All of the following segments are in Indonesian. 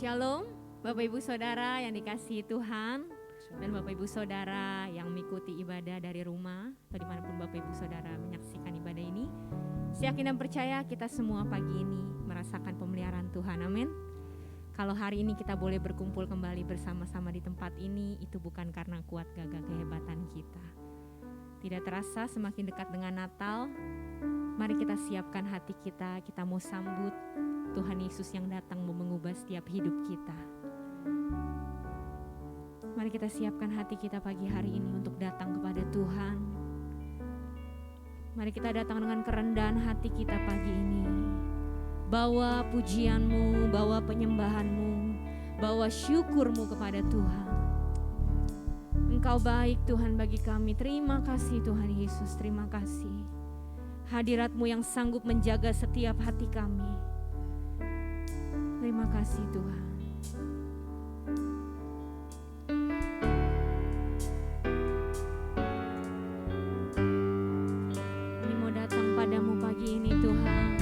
Shalom, Bapak Ibu Saudara yang dikasihi Tuhan, dan Bapak Ibu Saudara yang mengikuti ibadah dari rumah atau dimanapun Bapak Ibu Saudara menyaksikan ibadah ini. Saya yakin dan percaya kita semua pagi ini merasakan pemeliharaan Tuhan, amin. Kalau hari ini kita boleh berkumpul kembali bersama-sama di tempat ini, itu bukan karena kuat gagah kehebatan kita. Tidak terasa semakin dekat dengan Natal, mari kita siapkan hati kita mau sambut Tuhan Yesus yang datang mau mengubah setiap hidup kita. Mari kita siapkan hati kita pagi hari ini untuk datang kepada Tuhan. Mari kita datang dengan kerendahan hati kita pagi ini. Bawa pujianmu, bawa penyembahanmu, bawa syukurmu kepada Tuhan. Engkau baik Tuhan bagi kami. Terima kasih Tuhan Yesus, terima kasih. Hadirat-Mu yang sanggup menjaga setiap hati kami. Terima kasih Tuhan. Kami mau datang padamu pagi ini Tuhan.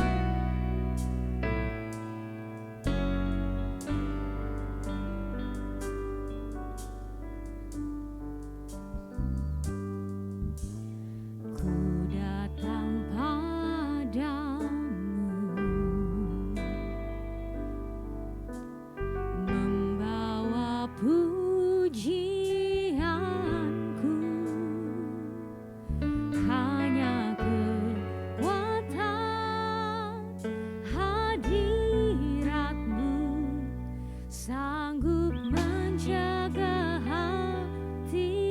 Hadirat-Mu sanggup menjaga hati.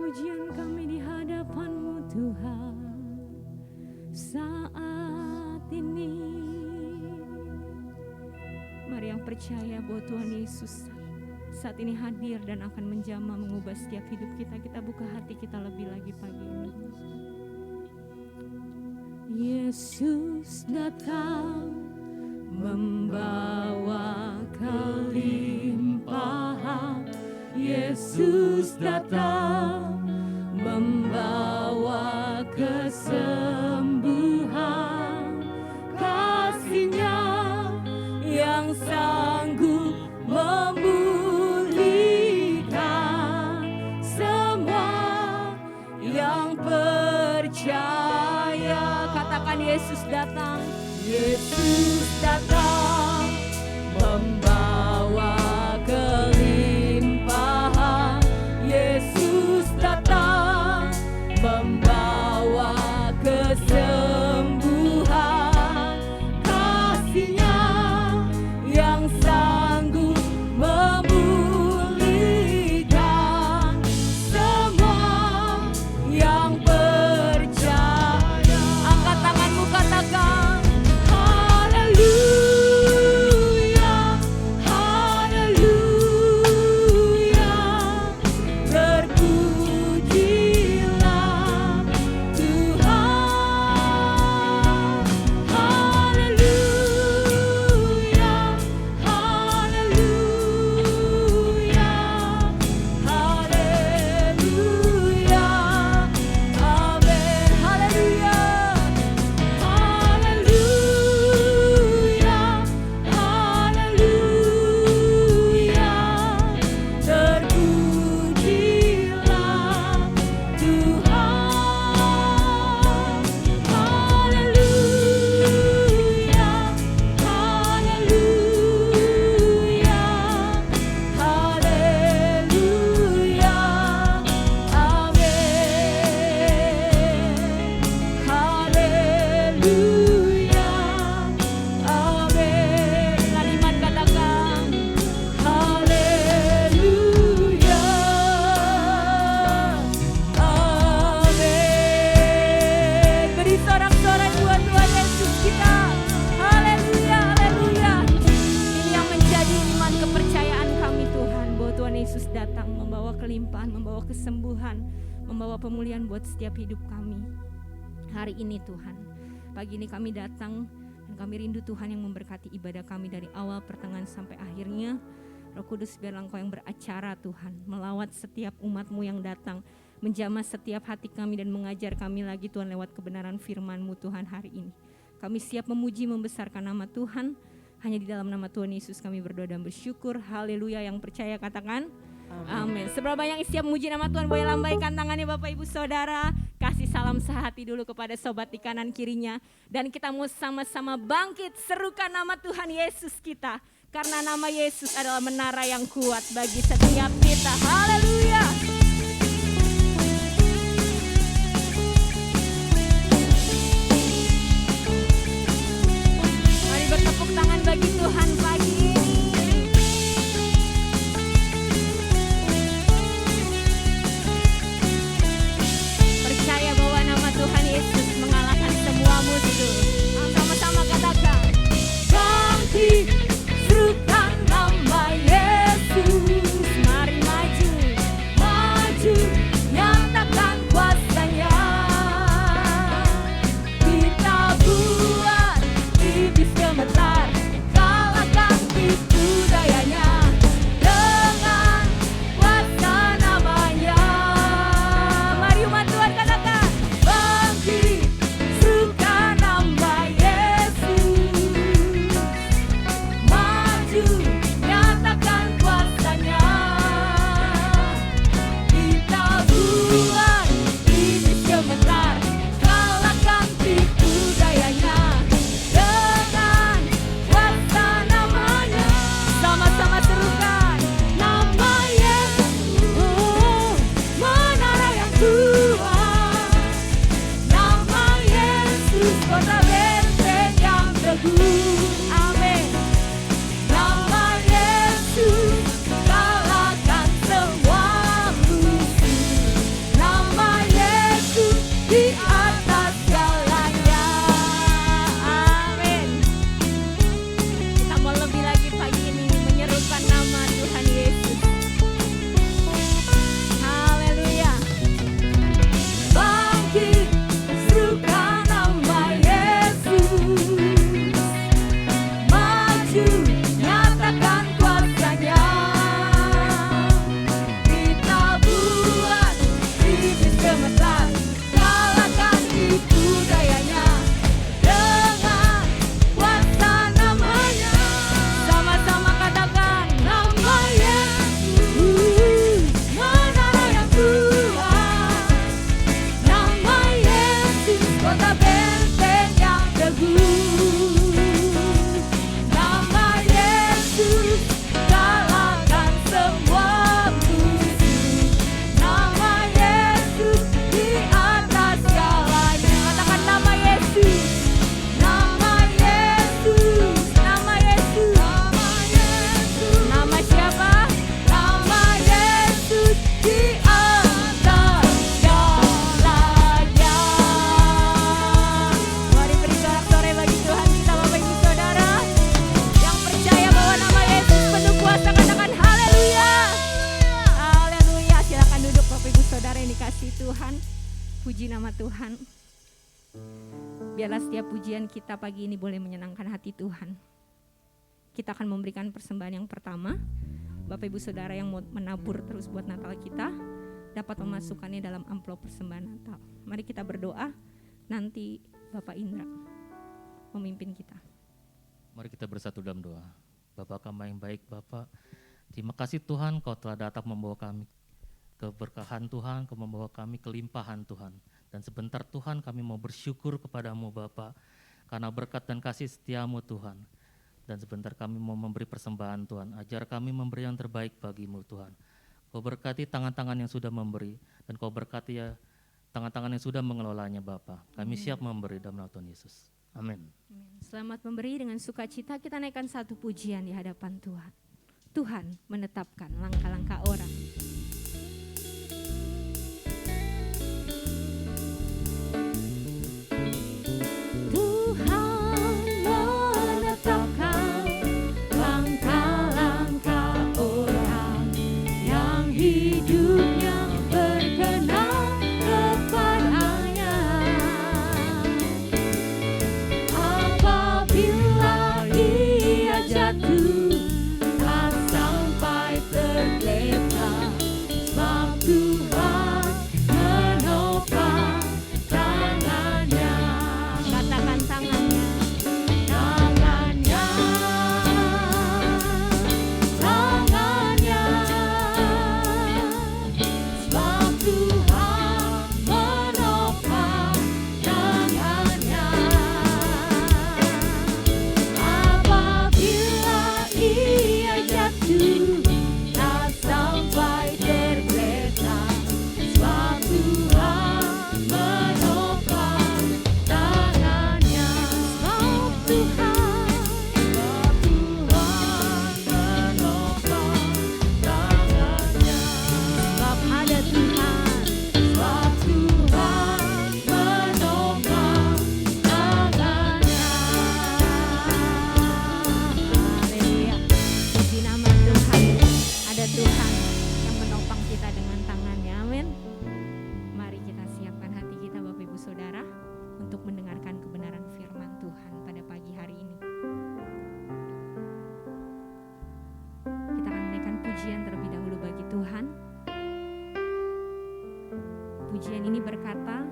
pujian kami di hadapan-Mu Tuhan saat ini. Mari yang percaya bahwa Tuhan Yesus saat ini hadir dan akan menjamah mengubah setiap hidup kita. Kita buka hati kita lebih lagi pagi ini. Yesus datang membawa kelimpahan. Yesus datang membawa kesembuhan. Kasih-Nya yang sanggup memulihkan semua yang percaya. Katakan Yesus datang. Yesus datang membawa kelimpahan. Yesus datang membawa kesembuhan. Kasih-Nya yang sanggup memulihkan semua yang percaya. Angkat tanganmu, katakan haleluya, haleluya. Terpujilah Tuhan. Haleluya, haleluya, haleluya. Amin. Haleluya. Haleluya, haleluya. Terpujilah Tuhan. Haleluya, haleluya, haleluya. Amin. Haleluya, amin. Dengan iman katakan haleluya, amin. Beri sorak-sorai buat Tuhan Yesus kita. Haleluya, haleluya. Ini yang menjadi iman kepercayaan kami Tuhan, bahwa Tuhan Yesus datang membawa kelimpahan, membawa kesembuhan, membawa pemulihan buat setiap hidup kami. Hari ini Tuhan, pagi ini kami datang dan kami rindu Tuhan yang memberkati ibadah kami dari awal, pertengahan sampai akhirnya. Roh Kudus, biarlah Engkau yang beracara Tuhan, melawat setiap umat-Mu yang datang, menjamah setiap hati kami dan mengajar kami lagi Tuhan lewat kebenaran firman-Mu Tuhan hari ini. Kami siap memuji membesarkan nama Tuhan. Hanya di dalam nama Tuhan Yesus kami berdoa dan bersyukur. Haleluya. Yang percaya katakan amin. Seberapa banyak siap memuji nama Tuhan, boleh lambaikan tangannya Bapak Ibu Saudara. Kasih salam sehati dulu kepada sobat di kanan kirinya. Dan kita mau sama-sama bangkit serukan nama Tuhan Yesus kita. Karena nama Yesus adalah menara yang kuat bagi setiap kita. Haleluya. Mari bertepuk tangan bagi Tuhan pagi ini. Percaya bahwa nama Tuhan Yesus mengalahkan semua musuh. Sama-sama katakan bangkit, serukan nama Yesus. Mari maju, maju, nyatakan kuasanya. Kita buat iblis gemetar, kalahkan Puji nama Tuhan. Biarlah setiap pujian kita pagi ini boleh menyenangkan hati Tuhan. Kita akan memberikan persembahan yang pertama. Bapak Ibu Saudara yang mau menabur terus buat Natal kita dapat memasukkannya dalam amplop persembahan Natal. Mari kita berdoa, nanti Bapak Indra memimpin kita. Mari kita bersatu dalam doa. Bapa kami yang baik, Bapak, terima kasih Tuhan Kau telah datang membawa kami keberkahan Tuhan, Kau membawa kami kelimpahan Tuhan. Dan sebentar Tuhan kami mau bersyukur kepadamu Bapa karena berkat dan kasih setiamu Tuhan. Dan sebentar kami mau memberi persembahan Tuhan, ajar kami memberi yang terbaik bagimu Tuhan. Kau berkati tangan-tangan yang sudah memberi, dan Kau berkati ya tangan-tangan yang sudah mengelolanya Bapa. Kami siap memberi dalam nama Tuhan Yesus. Amin. Selamat memberi dengan sukacita, kita naikkan satu pujian di hadapan Tuhan. Tuhan menetapkan langkah-langkah orang. Pujian ini berkata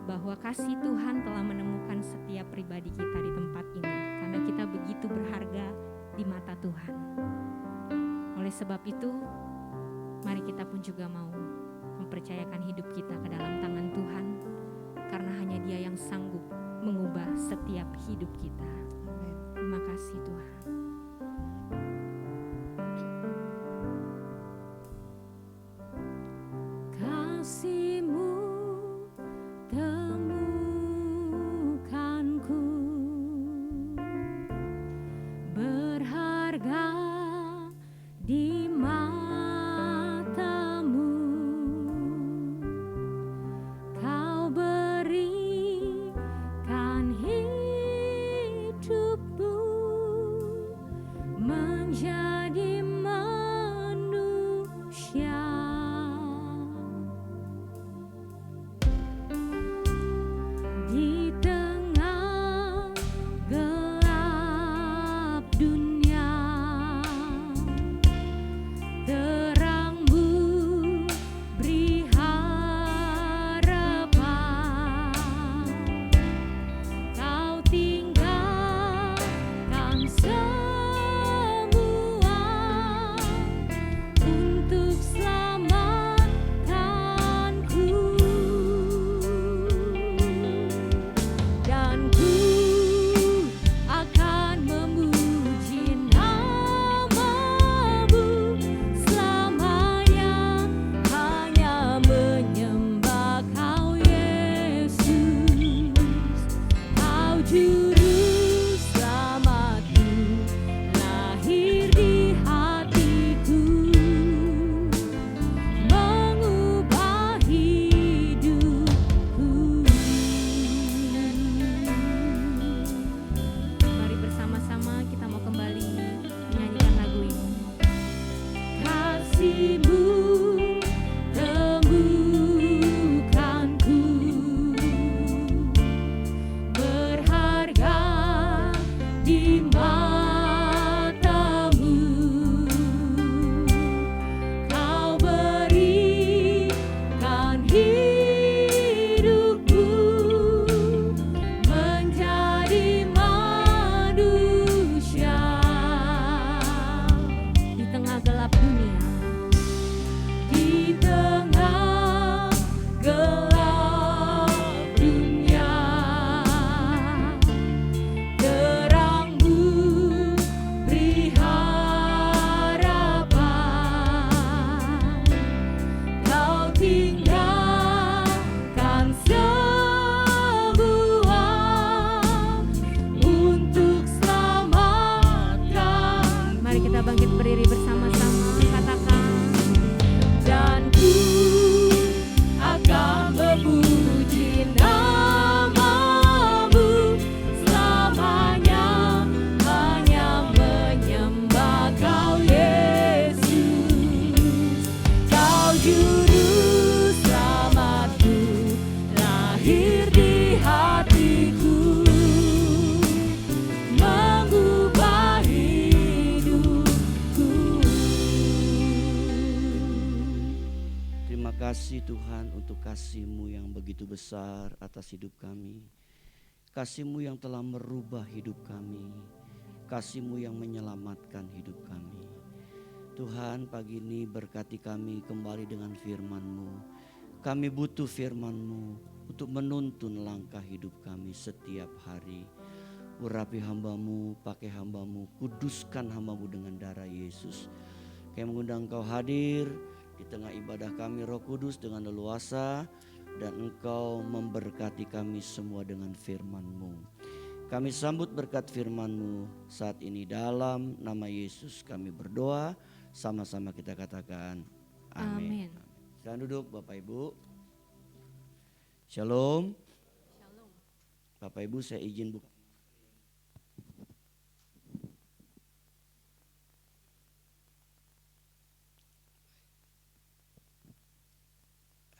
bahwa kasih Tuhan telah menemukan setiap pribadi kita di tempat ini karena kita begitu berharga di mata Tuhan. Oleh sebab itu, mari kita pun juga mau mempercayakan hidup kita ke dalam tangan Tuhan karena hanya Dia yang sanggup mengubah setiap hidup kita. Terima kasih Tuhan. Kasih-Mu temukanku, berharga di mata-Mu. Kau berikan hidup-Mu kita bangkit berdiri bersama-sama, katakan. Dan ku akan memuji namamu selamanya, hanya menyembah kau Yesus. Kau juru selamatku, lahir di hatiku, mengubah hidupku. Terima kasih Tuhan untuk kasih-Mu yang begitu besar atas hidup kami. Kasih-Mu yang telah merubah hidup kami. Kasih-Mu yang menyelamatkan hidup kami. Tuhan, pagi ini berkati kami kembali dengan firman-Mu. Kami butuh firman-Mu untuk menuntun langkah hidup kami setiap hari. Urapi hamba-Mu, pakai hamba-Mu, kuduskan hamba-Mu dengan darah Yesus. Kami mengundang Engkau hadir di tengah ibadah kami, Roh Kudus, dengan leluasa, dan Engkau memberkati kami semua dengan firman-Mu. Kami sambut berkat firman-Mu saat ini, dalam nama Yesus kami berdoa. Sama-sama kita katakan amin. Amin. Silakan duduk Bapak Ibu. Shalom. Bapak Ibu, saya izin buka.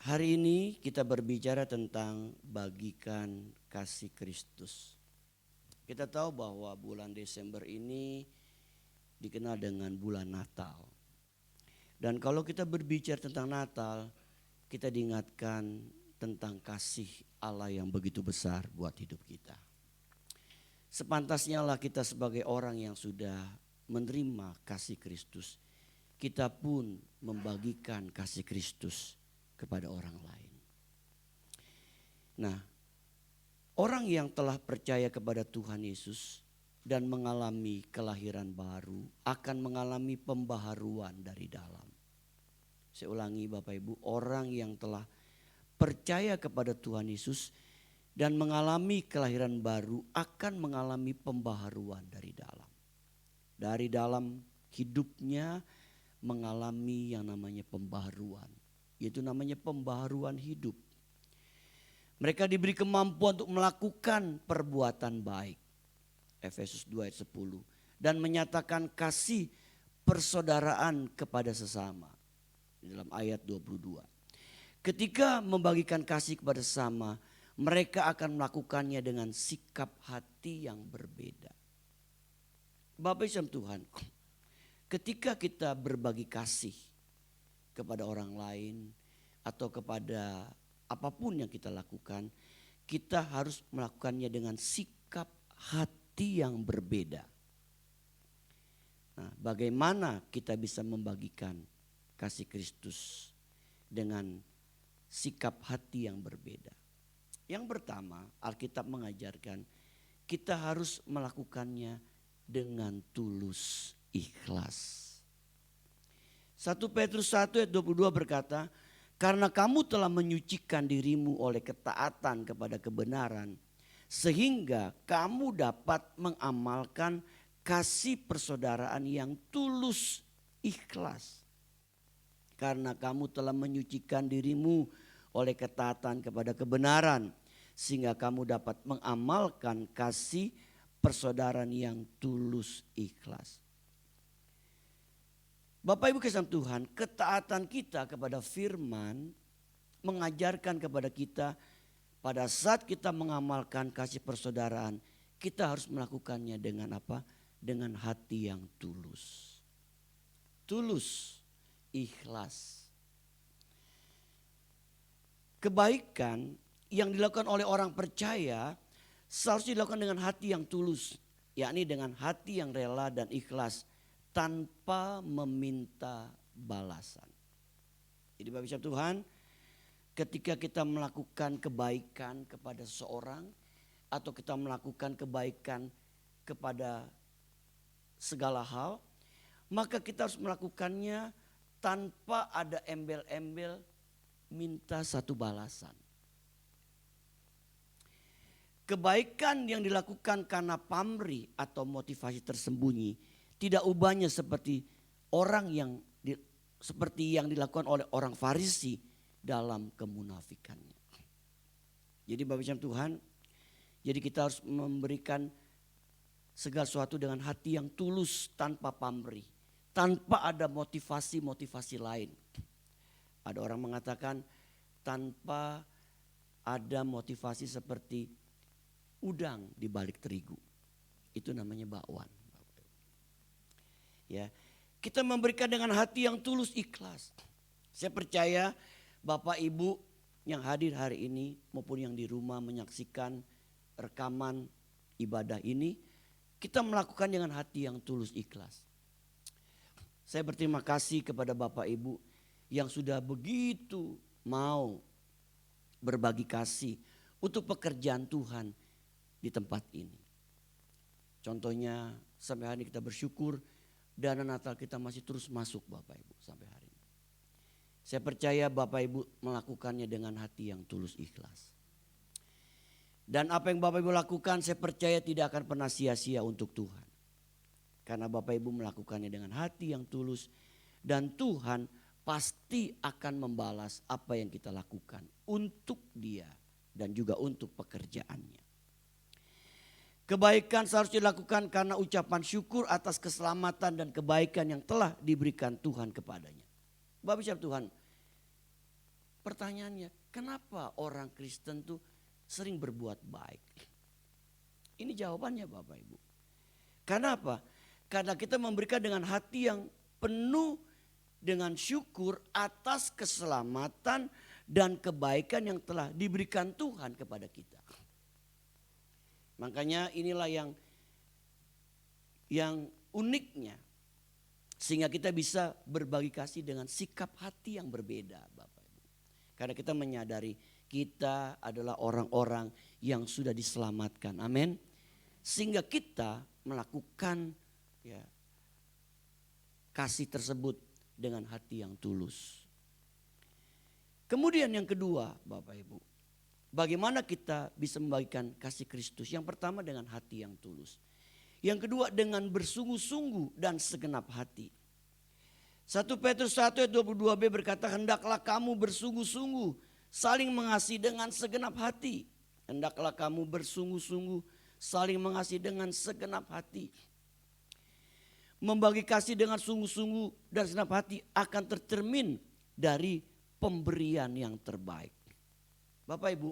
Hari ini kita berbicara tentang bagikan kasih Kristus. Kita tahu bahwa bulan Desember ini dikenal dengan bulan Natal. Dan kalau kita berbicara tentang Natal, kita diingatkan tentang kasih Allah yang begitu besar buat hidup kita. Sepantasnya lah kita sebagai orang yang sudah menerima kasih Kristus, kita pun membagikan kasih Kristus kepada orang lain. Nah, orang yang telah percaya kepada Tuhan Yesus dan mengalami kelahiran baru akan mengalami pembaharuan dari dalam. Saya ulangi Bapak Ibu, orang yang telah percaya kepada Tuhan Yesus dan mengalami kelahiran baru akan mengalami pembaharuan dari dalam. Dari dalam hidupnya mengalami yang namanya pembaharuan, yaitu namanya pembaharuan hidup. Mereka diberi kemampuan untuk melakukan perbuatan baik. Efesus 2 ayat 10. Dan menyatakan kasih persaudaraan kepada sesama. Di dalam ayat 22. Ketika membagikan kasih kepada sesama, mereka akan melakukannya dengan sikap hati yang berbeda. Bapak Ibu Tuhan, ketika kita berbagi kasih kepada orang lain atau kepada apapun yang kita lakukan, kita harus melakukannya dengan sikap hati yang berbeda. Nah, bagaimana kita bisa membagikan kasih Kristus dengan sikap hati yang berbeda? Yang pertama, Alkitab mengajarkan kita harus melakukannya dengan tulus ikhlas. 1 Petrus 1 ayat 22 berkata, karena kamu telah menyucikan dirimu oleh ketaatan kepada kebenaran, sehingga kamu dapat mengamalkan kasih persaudaraan yang tulus ikhlas. Karena kamu telah menyucikan dirimu oleh ketaatan kepada kebenaran, sehingga kamu dapat mengamalkan kasih persaudaraan yang tulus ikhlas. Bapak Ibu kasih Tuhan, ketaatan kita kepada firman mengajarkan kepada kita pada saat kita mengamalkan kasih persaudaraan, kita harus melakukannya dengan apa? Dengan hati yang tulus. Tulus, ikhlas. Kebaikan yang dilakukan oleh orang percaya seharusnya dilakukan dengan hati yang tulus, yakni dengan hati yang rela dan ikhlas tanpa meminta balasan. Jadi Bapak Ibu Tuhan, ketika kita melakukan kebaikan kepada seseorang atau kita melakukan kebaikan kepada segala hal, maka kita harus melakukannya tanpa ada embel-embel minta satu balasan. Kebaikan yang dilakukan karena pamrih atau motivasi tersembunyi tidak ubahnya seperti seperti yang dilakukan oleh orang Farisi dalam kemunafikannya. Jadi Bapak Ibu Tuhan, jadi kita harus memberikan segala sesuatu dengan hati yang tulus tanpa pamrih, tanpa ada motivasi-motivasi lain. Ada orang mengatakan tanpa ada motivasi seperti udang di balik terigu. Itu namanya bakwan. Ya, kita memberikan dengan hati yang tulus ikhlas. Saya percaya Bapak Ibu yang hadir hari ini maupun yang di rumah menyaksikan rekaman ibadah ini, kita melakukan dengan hati yang tulus ikhlas. Saya berterima kasih kepada Bapak Ibu yang sudah begitu mau berbagi kasih untuk pekerjaan Tuhan di tempat ini. Contohnya sampai hari ini kita bersyukur dana Natal kita masih terus masuk Bapak Ibu sampai hari ini. Saya percaya Bapak Ibu melakukannya dengan hati yang tulus ikhlas. Dan apa yang Bapak Ibu lakukan saya percaya tidak akan pernah sia-sia untuk Tuhan. Karena Bapak Ibu melakukannya dengan hati yang tulus dan Tuhan pasti akan membalas apa yang kita lakukan untuk Dia dan juga untuk pekerjaannya. Kebaikan seharusnya dilakukan karena ucapan syukur atas keselamatan dan kebaikan yang telah diberikan Tuhan kepadanya. Bapak Ibu Tuhan, pertanyaannya kenapa orang Kristen tuh sering berbuat baik? Ini jawabannya Bapak Ibu. Karena apa? Karena kita memberikan dengan hati yang penuh dengan syukur atas keselamatan dan kebaikan yang telah diberikan Tuhan kepada kita. Makanya inilah yang uniknya. Sehingga kita bisa berbagi kasih dengan sikap hati yang berbeda Bapak Ibu. Karena kita menyadari kita adalah orang-orang yang sudah diselamatkan. Amin. Sehingga kita melakukan kasih tersebut dengan hati yang tulus. Kemudian yang kedua Bapak Ibu. Bagaimana kita bisa membagikan kasih Kristus? Yang pertama dengan hati yang tulus. Yang kedua dengan bersungguh-sungguh dan segenap hati. 1 Petrus 1 ayat 22b berkata, hendaklah kamu bersungguh-sungguh saling mengasihi dengan segenap hati. Hendaklah kamu bersungguh-sungguh saling mengasihi dengan segenap hati. Membagi kasih dengan sungguh-sungguh dan segenap hati akan tercermin dari pemberian yang terbaik. Bapak Ibu,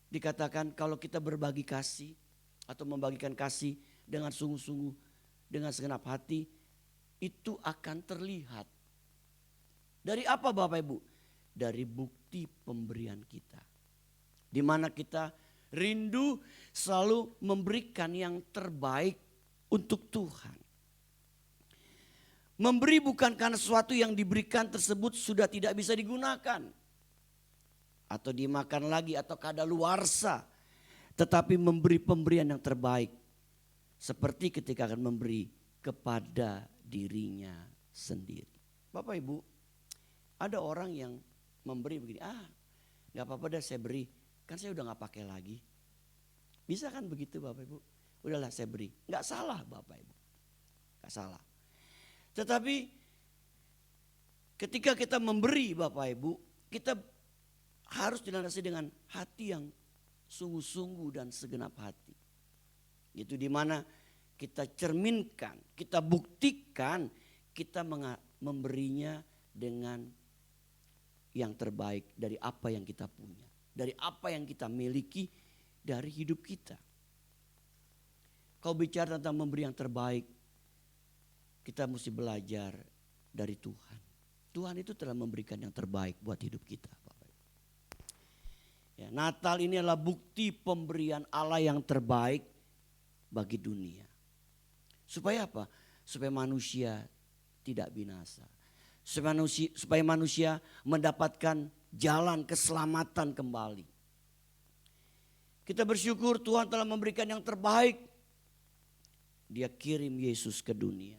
dikatakan kalau kita berbagi kasih atau membagikan kasih dengan sungguh-sungguh, dengan segenap hati, itu akan terlihat. Dari apa Bapak Ibu? Dari bukti pemberian kita. Di mana kita rindu selalu memberikan yang terbaik untuk Tuhan. Memberi bukan karena sesuatu yang diberikan tersebut sudah tidak bisa digunakan. Atau dimakan lagi atau kadaluarsa. Tetapi memberi pemberian yang terbaik. Seperti ketika akan memberi kepada dirinya sendiri. Bapak Ibu, ada orang yang memberi begini, gak apa-apa dah saya beri. Kan saya udah gak pakai lagi. Bisa kan begitu Bapak Ibu? Udahlah saya beri. Gak salah Bapak Ibu. Gak salah. Tetapi ketika kita memberi Bapak Ibu, kita harus dilandasi dengan hati yang sungguh-sungguh dan segenap hati. Itu dimana kita cerminkan, kita buktikan, kita memberinya dengan yang terbaik dari apa yang kita punya. Dari apa yang kita miliki dari hidup kita. Kau bicara tentang memberi yang terbaik, kita mesti belajar dari Tuhan. Tuhan itu telah memberikan yang terbaik buat hidup kita. Ya, Natal ini adalah bukti pemberian Allah yang terbaik bagi dunia. Supaya apa? Supaya manusia tidak binasa. Supaya manusia mendapatkan jalan keselamatan kembali. Kita bersyukur Tuhan telah memberikan yang terbaik. Dia kirim Yesus ke dunia.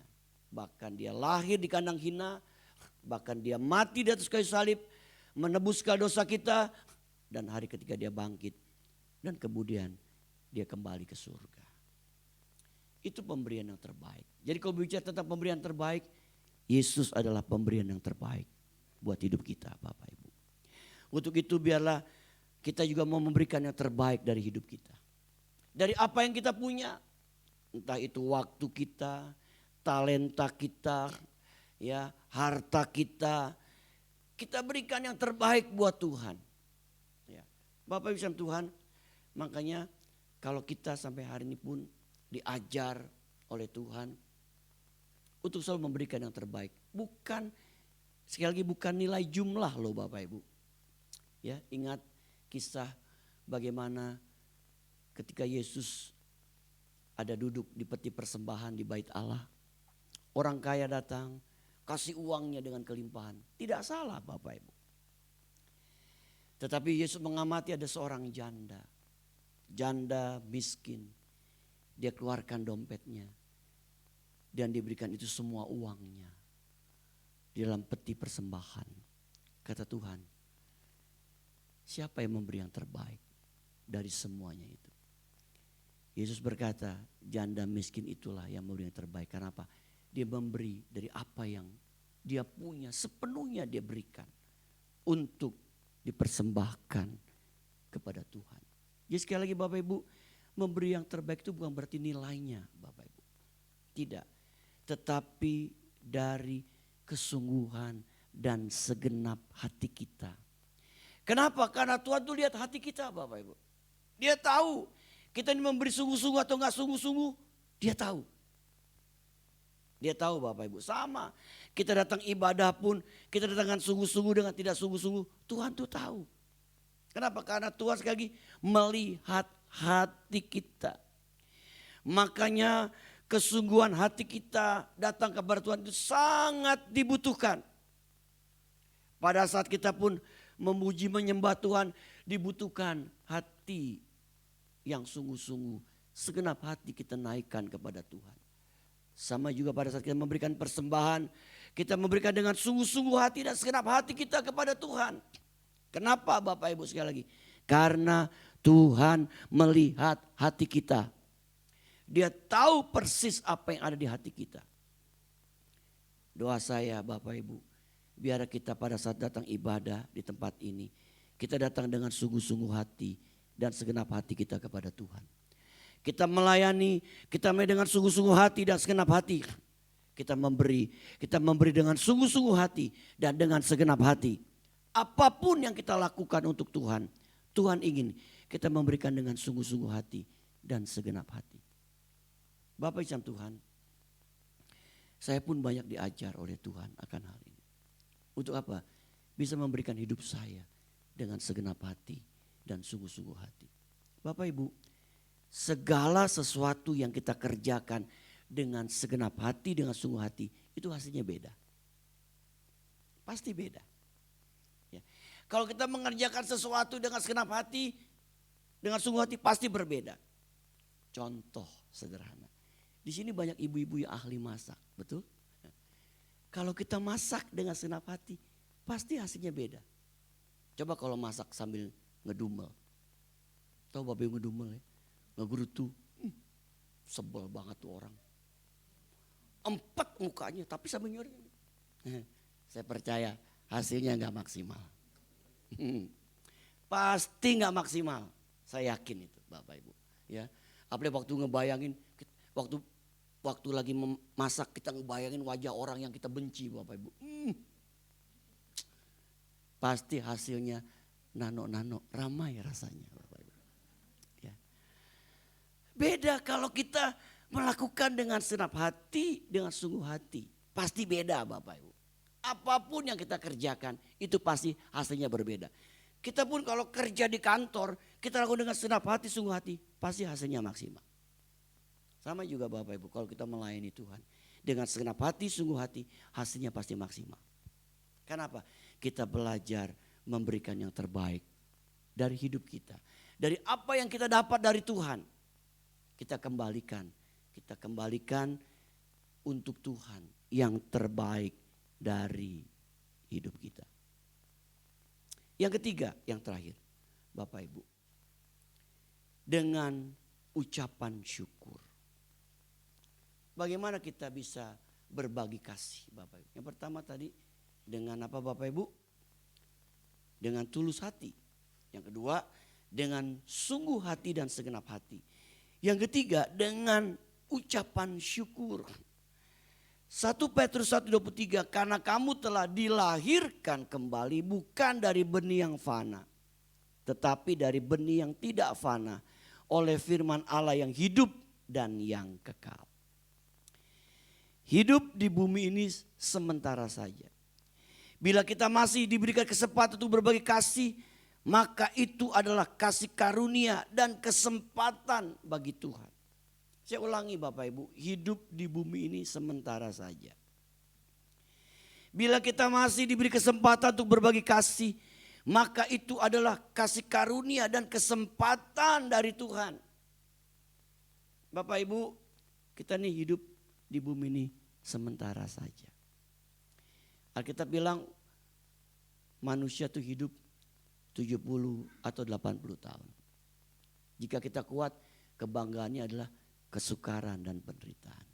Bahkan dia lahir di kandang hina. Bahkan dia mati di atas kayu salib. Menebuskan dosa kita. Dan hari ketika dia bangkit dan kemudian dia kembali ke surga. Itu pemberian yang terbaik. Jadi kalau bicara tentang pemberian terbaik, Yesus adalah pemberian yang terbaik buat hidup kita, Bapak Ibu. Untuk itu biarlah kita juga mau memberikan yang terbaik dari hidup kita. Dari apa yang kita punya, entah itu waktu kita, talenta kita, ya, harta kita berikan yang terbaik buat Tuhan. Ya. Bapak Ibu Tuhan, makanya kalau kita sampai hari ini pun diajar oleh Tuhan untuk selalu memberikan yang terbaik. Bukan, sekali lagi bukan nilai jumlah loh Bapak Ibu. Ya, ingat kisah bagaimana ketika Yesus ada duduk di peti persembahan di bait Allah. Orang kaya datang, kasih uangnya dengan kelimpahan. Tidak salah Bapak Ibu. Tetapi Yesus mengamati ada seorang janda. Janda miskin. Dia keluarkan dompetnya. Dan diberikan itu semua uangnya. Di dalam peti persembahan. Kata Tuhan, siapa yang memberi yang terbaik dari semuanya itu? Yesus berkata, janda miskin itulah yang memberi yang terbaik. Karena apa? Dia memberi dari apa yang dia punya, sepenuhnya dia berikan untuk dipersembahkan kepada Tuhan. Jadi sekali lagi Bapak Ibu, memberi yang terbaik itu bukan berarti nilainya Bapak Ibu. Tidak, tetapi dari kesungguhan dan segenap hati kita. Kenapa? Karena Tuhan tuh lihat hati kita Bapak Ibu. Dia tahu kita ini memberi sungguh-sungguh atau enggak sungguh-sungguh, dia tahu. Dia tahu Bapak Ibu, sama. Kita datang ibadah pun, kita datang dengan sungguh-sungguh dengan tidak sungguh-sungguh, Tuhan tuh tahu. Kenapa? Karena Tuhan sekali lagi melihat hati kita. Makanya kesungguhan hati kita datang kepada Tuhan itu sangat dibutuhkan. Pada saat kita pun memuji menyembah Tuhan, dibutuhkan hati yang sungguh-sungguh, segenap hati kita naikkan kepada Tuhan. Sama juga pada saat kita memberikan persembahan, kita memberikan dengan sungguh-sungguh hati dan segenap hati kita kepada Tuhan. Kenapa Bapak Ibu sekali lagi? Karena Tuhan melihat hati kita. Dia tahu persis apa yang ada di hati kita. Doa saya Bapak Ibu, biar kita pada saat datang ibadah di tempat ini, kita datang dengan sungguh-sungguh hati dan segenap hati kita kepada Tuhan. Kita melayani dengan sungguh-sungguh hati dan segenap hati. Kita memberi dengan sungguh-sungguh hati dan dengan segenap hati. Apapun yang kita lakukan untuk Tuhan, Tuhan ingin kita memberikan dengan sungguh-sungguh hati dan segenap hati. Bapak Ibu Tuhan, saya pun banyak diajar oleh Tuhan akan hal ini. Untuk apa? Bisa memberikan hidup saya dengan segenap hati dan sungguh-sungguh hati. Bapak Ibu, segala sesuatu yang kita kerjakan dengan segenap hati, dengan sungguh hati, itu hasilnya beda. Pasti beda. Ya. Kalau kita mengerjakan sesuatu dengan segenap hati, dengan sungguh hati pasti berbeda. Contoh sederhana. Di sini banyak ibu-ibu yang ahli masak, betul? Kalau kita masak dengan segenap hati, pasti hasilnya beda. Coba kalau masak sambil ngedumel. Tahu Bapak Ibu ngedumel ya? Ngegerutu, sebel banget tuh orang. Empet mukanya tapi sambil nyuri. Saya percaya hasilnya gak maksimal. Pasti gak maksimal. Saya yakin itu Bapak Ibu. Ya, apalagi waktu ngebayangin, waktu lagi memasak kita ngebayangin wajah orang yang kita benci Bapak Ibu. Pasti hasilnya nano-nano, ramai rasanya Bapak Ibu. Ya. Beda kalau kita melakukan dengan segenap hati, dengan sungguh hati. Pasti beda Bapak Ibu. Apapun yang kita kerjakan itu pasti hasilnya berbeda. Kita pun kalau kerja di kantor, kita lakukan dengan segenap hati, sungguh hati, pasti hasilnya maksimal. Sama juga Bapak Ibu, kalau kita melayani Tuhan dengan segenap hati, sungguh hati, hasilnya pasti maksimal. Kenapa? Kita belajar memberikan yang terbaik dari hidup kita. Dari apa yang kita dapat dari Tuhan, kita kembalikan untuk Tuhan yang terbaik dari hidup kita. Yang ketiga, yang terakhir, Bapak Ibu, dengan ucapan syukur. bagaimana kita bisa berbagi kasih Bapak Ibu. Yang pertama tadi dengan apa Bapak Ibu? Dengan tulus hati. Yang kedua dengan sungguh hati dan segenap hati. Yang ketiga dengan ucapan syukur. 1 Petrus 1:23, karena kamu telah dilahirkan kembali bukan dari benih yang fana, tetapi dari benih yang tidak fana oleh firman Allah yang hidup dan yang kekal. Hidup di bumi ini sementara saja. Bila kita masih diberikan kesempatan untuk berbagi kasih, maka itu adalah kasih karunia dan kesempatan bagi Tuhan. Saya ulangi Bapak Ibu, hidup di bumi ini sementara saja. Bila kita masih diberi kesempatan untuk berbagi kasih, maka itu adalah kasih karunia dan kesempatan dari Tuhan. Bapak Ibu, kita nih hidup di bumi ini sementara saja. Alkitab bilang manusia tuh hidup 70 atau 80 tahun. Jika kita kuat, kebanggaannya adalah kesukaran dan penderitaan.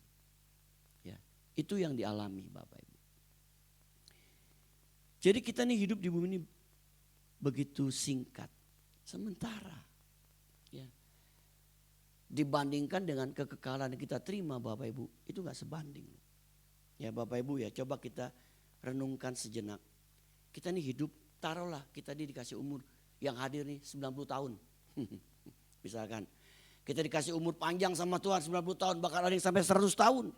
Ya, itu yang dialami Bapak Ibu. Jadi kita nih hidup di bumi ini begitu singkat, sementara. Ya. Dibandingkan dengan kekekalan yang kita terima Bapak Ibu, itu gak sebanding. Ya Bapak Ibu ya, coba kita renungkan sejenak. Kita nih hidup, taruhlah kita dikasih umur yang hadir nih 90 tahun. Misalkan. Kita dikasih umur panjang sama Tuhan 90 tahun, bahkan ada yang sampai 100 tahun.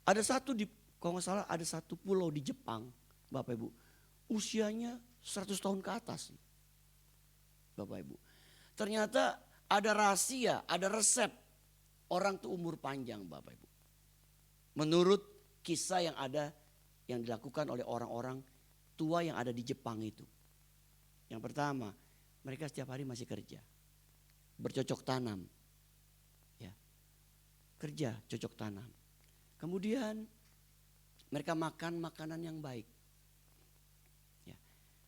Ada satu kalau nggak salah ada satu pulau di Jepang, Bapak Ibu. Usianya 100 tahun ke atas. Bapak Ibu. Ternyata ada rahasia, ada resep orang tuh umur panjang Bapak Ibu. Menurut kisah yang ada yang dilakukan oleh orang-orang tua yang ada di Jepang itu. Yang pertama, mereka setiap hari masih kerja. Bercocok tanam, ya, kerja cocok tanam. Kemudian mereka makan makanan yang baik, ya,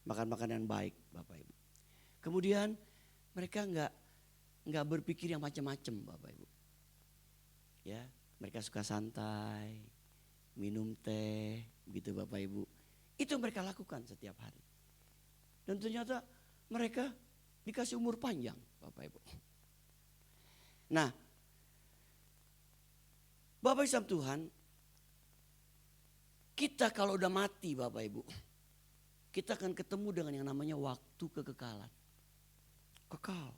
makan makanan yang baik, Bapak Ibu. Kemudian mereka nggak berpikir yang macam-macam, Bapak Ibu. Ya, mereka suka santai, minum teh, gitu Bapak Ibu. Itu mereka lakukan setiap hari. Dan ternyata mereka dikasih umur panjang Bapak Ibu. Nah, Bapak Ibu Tuhan, kita kalau udah mati Bapak Ibu, kita akan ketemu dengan yang namanya waktu kekekalan. Kekal.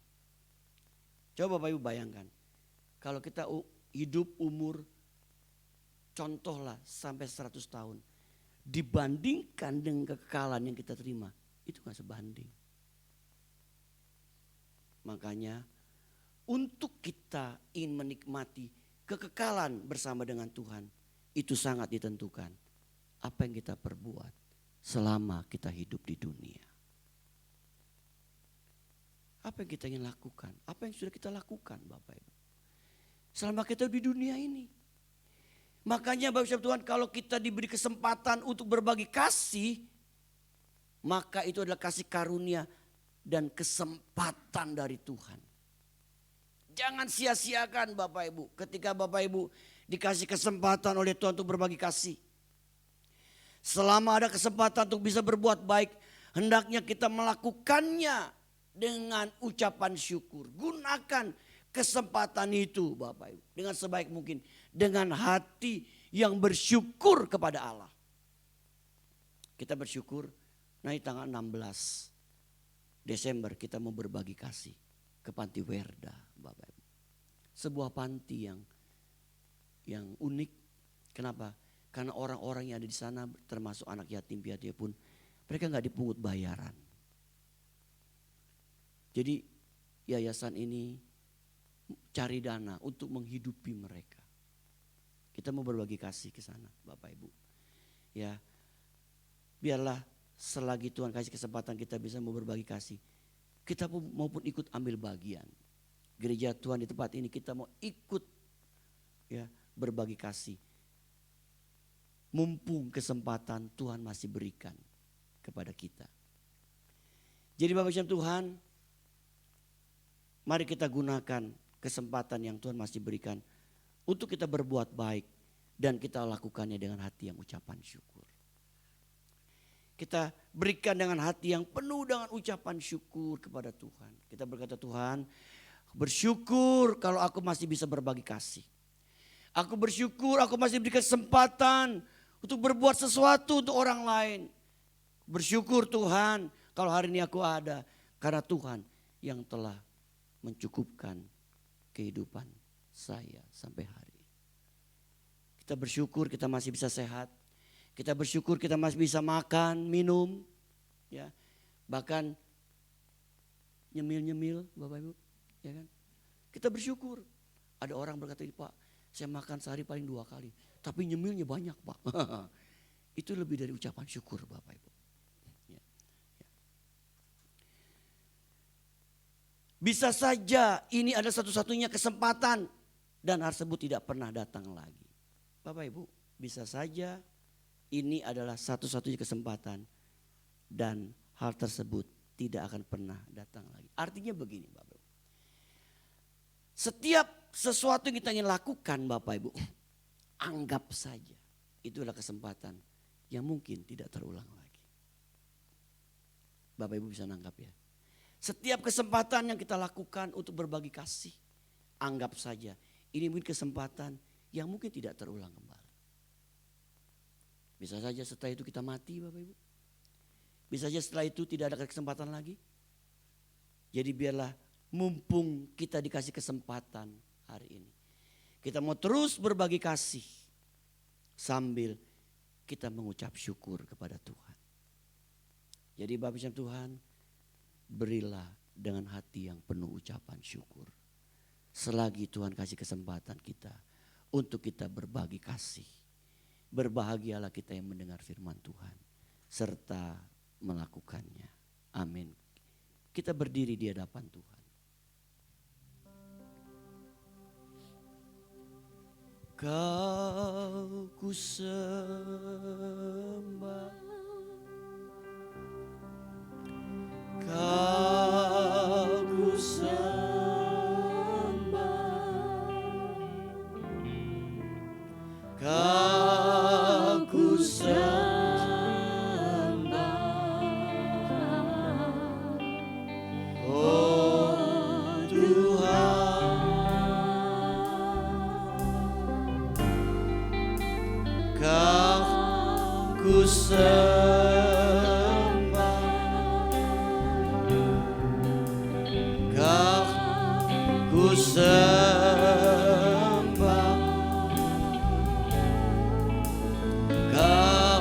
Coba Bapak Ibu bayangkan, kalau kita hidup umur contohlah sampai 100 tahun, dibandingkan dengan kekekalan yang kita terima, itu gak sebanding. Makanya untuk kita ingin menikmati kekekalan bersama dengan Tuhan, itu sangat ditentukan apa yang kita perbuat selama kita hidup di dunia. Apa yang kita ingin lakukan, apa yang sudah kita lakukan Bapak Ibu selama kita di dunia ini. Makanya Bapak Ibu Tuhan, kalau kita diberi kesempatan untuk berbagi kasih, maka itu adalah kasih karunia dan kesempatan dari Tuhan. Jangan sia-siakan Bapak Ibu ketika Bapak Ibu dikasih kesempatan oleh Tuhan untuk berbagi kasih. Selama ada kesempatan untuk bisa berbuat baik, hendaknya kita melakukannya dengan ucapan syukur. Gunakan kesempatan itu Bapak Ibu dengan sebaik mungkin, dengan hati yang bersyukur kepada Allah. Kita bersyukur, nanti tanggal 16 Desember kita mau berbagi kasih ke Panti Werda Bapak Ibu. Sebuah panti yang unik. Kenapa? Karena orang-orang yang ada di sana termasuk anak yatim piatu pun mereka gak dipungut bayaran. Jadi yayasan ini cari dana untuk menghidupi mereka. Kita mau berbagi kasih ke sana Bapak Ibu. Ya, biarlah selagi Tuhan kasih kesempatan kita bisa mau berbagi kasih, kita maupun ikut ambil bagian. Gereja Tuhan di tempat ini kita mau ikut ya berbagi kasih. Mumpung kesempatan Tuhan masih berikan kepada kita. Jadi Bapak Ibu Tuhan, mari kita gunakan kesempatan yang Tuhan masih berikan untuk kita berbuat baik dan kita lakukannya dengan hati yang ucapan syukur. Kita berikan dengan hati yang penuh dengan ucapan syukur kepada Tuhan. Kita berkata, Tuhan, bersyukur kalau aku masih bisa berbagi kasih. Aku bersyukur aku masih diberi kesempatan untuk berbuat sesuatu untuk orang lain. Bersyukur Tuhan kalau hari ini aku ada karena Tuhan yang telah mencukupkan kehidupan saya sampai hari ini. Kita bersyukur kita masih bisa sehat. Kita bersyukur kita masih bisa makan, minum, ya. Bahkan nyemil-nyemil Bapak Ibu, ya kan? Kita bersyukur. Ada orang berkata, Pak, saya makan sehari paling 2 kali, tapi nyemilnya banyak, Pak. Itu lebih dari ucapan syukur Bapak Ibu. Ya. Bisa saja ini ada satu-satunya kesempatan dan hal tersebut tidak pernah datang lagi. Bapak Ibu, bisa saja ini adalah satu-satunya kesempatan dan hal tersebut tidak akan pernah datang lagi. Artinya begini Bapak Ibu. Setiap sesuatu yang kita ingin lakukan Bapak Ibu, anggap saja itu adalah kesempatan yang mungkin tidak terulang lagi. Bapak Ibu bisa nangkap ya. Setiap kesempatan yang kita lakukan untuk berbagi kasih, anggap saja ini mungkin kesempatan yang mungkin tidak terulang kembali. Bisa saja setelah itu kita mati Bapak Ibu. Bisa saja setelah itu tidak ada kesempatan lagi. Jadi biarlah mumpung kita dikasih kesempatan hari ini. Kita mau terus berbagi kasih sambil kita mengucap syukur kepada Tuhan. Jadi Bapak Ibu Tuhan, berilah dengan hati yang penuh ucapan syukur. Selagi Tuhan kasih kesempatan kita untuk kita berbagi kasih. Berbahagialah kita yang mendengar firman Tuhan serta melakukannya. Amin. Kita berdiri di hadapan Tuhan. Kau ku sembah, kau ku sembah, kau ku sembah, oh Tuhan, kau ku sembah, kau ku sembah, kau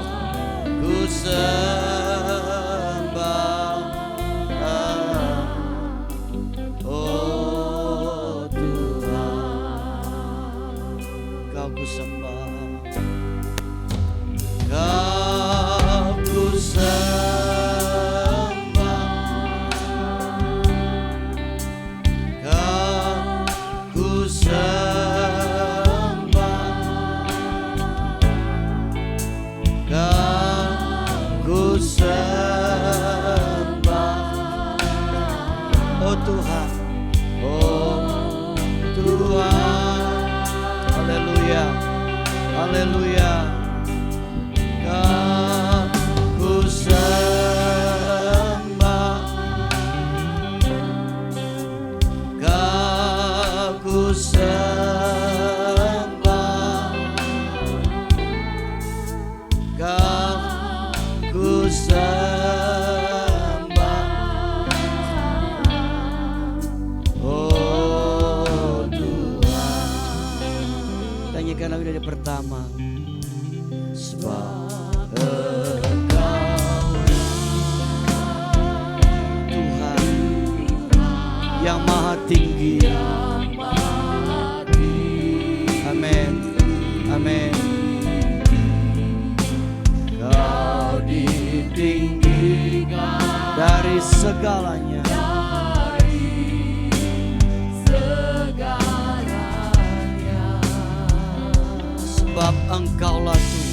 ku sembah, oh Tuhan, kau ku sembah, kau ku sembah, kau ku sembah, kau ku sembah, oh Tuhan, oh Tuhan, haleluya, haleluya, kau ku sembah, kau ku sembah, kau ku sembah, oh Tuhan. Tanyakan lagu dari pertama. Sebab Engkau Tuhan yang maha tinggi. Amin, amin. Kau ditinggikan dari segalanya, sebab Engkaulah Tuhan.